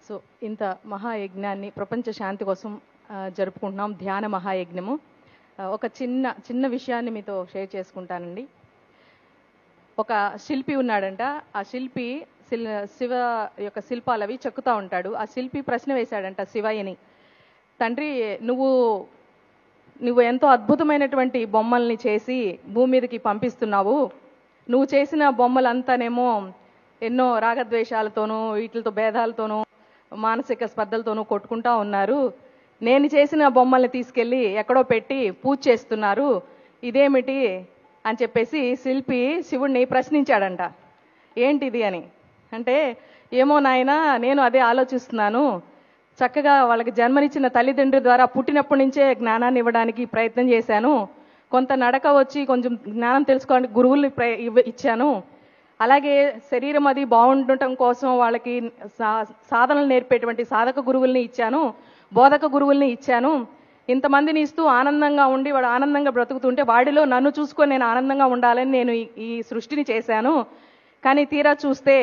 So ఇంత మహాయజ్ఞాన్ని ప్రపంచ శాంతి కోసం జరుపుకుంటున్నాం, ధ్యాన మహాయజ్ఞము. ఒక చిన్న విషయాన్ని మీతో షేర్ చేసుకుంటానండి. ఒక శిల్పి ఉన్నాడంట. ఆ శిల్పి శివ యొక్క శిల్పాలు అవి చెక్కుతూ ఉంటాడు. ఆ శిల్పి ప్రశ్న వేశాడంట శివయ్యని, తండ్రి నువ్వు ఎంతో అద్భుతమైనటువంటి బొమ్మల్ని చేసి భూమి మీదకి పంపిస్తున్నావు. నువ్వు చేసిన బొమ్మలంతానేమో ఎన్నో రాగద్వేషాలతోనూ వీటితో భేదాలతోనూ మానసిక స్పర్ధలతోనూ కొట్టుకుంటా ఉన్నారు. నేను చేసిన బొమ్మల్ని తీసుకెళ్ళి ఎక్కడో పెట్టి పూజ చేస్తున్నారు, ఇదేమిటి అని చెప్పేసి శిల్పి శివుణ్ణి ప్రశ్నించాడంట. ఏంటిది అని అంటే, ఏమో నాయనా, నేను అదే ఆలోచిస్తున్నాను. చక్కగా వాళ్ళకి జన్మనిచ్చిన తల్లిదండ్రుల ద్వారా పుట్టినప్పటి నుంచే జ్ఞానాన్ని ఇవ్వడానికి ప్రయత్నం చేశాను. కొంత నడక వచ్చి కొంచెం జ్ఞానం తెలుసుకోవడానికి గురువుల్ని ఇచ్చాను. అలాగే శరీరం అది బాగుండటం కోసం వాళ్ళకి సాధనలు నేర్పేటువంటి సాధక గురువుల్ని ఇచ్చాను, బోధక గురువుల్ని ఇచ్చాను. ఇంతమందిని ఇస్తూ ఆనందంగా ఉండి వాడు ఆనందంగా బ్రతుకుతుంటే వాడిలో నన్ను చూసుకొని నేను ఆనందంగా ఉండాలని నేను ఈ సృష్టిని చేశాను. కానీ తీరా చూస్తే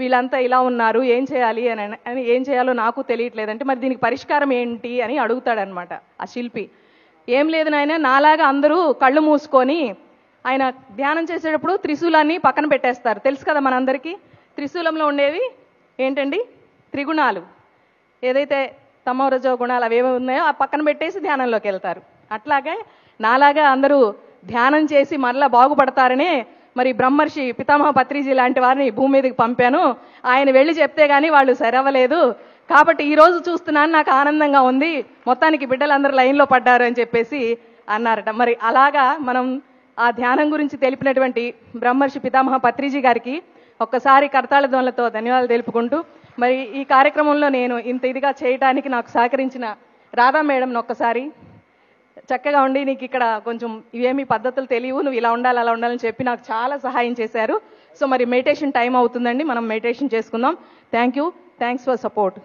వీళ్ళంతా ఇలా ఉన్నారు, ఏం చేయాలి అని ఏం చేయాలో నాకు తెలియట్లేదంటే మరి దీనికి పరిష్కారం ఏంటి అని అడుగుతాడనమాట ఆ శిల్పి. ఏం లేదు నాయన, నాలాగా అందరూ కళ్ళు మూసుకొని ఆయన ధ్యానం చేసేటప్పుడు త్రిశూలాన్ని పక్కన పెట్టేస్తారు. తెలుసు కదా మనందరికీ. త్రిశూలంలో ఉండేవి ఏంటండి? త్రిగుణాలు. ఏదైతే తమో రజో గుణాలు అవేవో ఉన్నాయో ఆ పక్కన పెట్టేసి ధ్యానంలోకి వెళ్తారు. అట్లాగే నాలాగా అందరూ ధ్యానం చేసి మరలా బాగుపడతారనే మరి బ్రహ్మర్షి పితామహ పత్రిజీ లాంటి వారిని భూమి మీదకి పంపాను. ఆయన వెళ్ళి చెప్తే గానీ వాళ్ళు సరవ్వలేదు. కాబట్టి ఈ రోజు చూస్తున్నాను, నాకు ఆనందంగా ఉంది, మొత్తానికి బిడ్డలందరూ లైన్లో పడ్డారు అని చెప్పేసి అన్నారట. మరి అలాగా మనం ఆ ధ్యానం గురించి తెలిపినటువంటి బ్రహ్మర్షి పితామహ పత్రిజీ గారికి ఒక్కసారి కర్తాళ ధ్వనులతో ధన్యవాదాలు తెలుపుకుంటూ, మరి ఈ కార్యక్రమంలో నేను ఇంత ఇదిగా చేయడానికి నాకు సహకరించిన రాధా మేడంని ఒక్కసారి, చక్కగా ఉండి నీకు ఇక్కడ కొంచెం ఇవేమీ పద్ధతులు తెలియవు, నువ్వు ఇలా ఉండాలి అలా ఉండాలని చెప్పి నాకు చాలా సహాయం చేశారు. సో మరి మెడిటేషన్ టైం అవుతుందండి, మనం మెడిటేషన్ చేసుకుందాం. Thanks for support.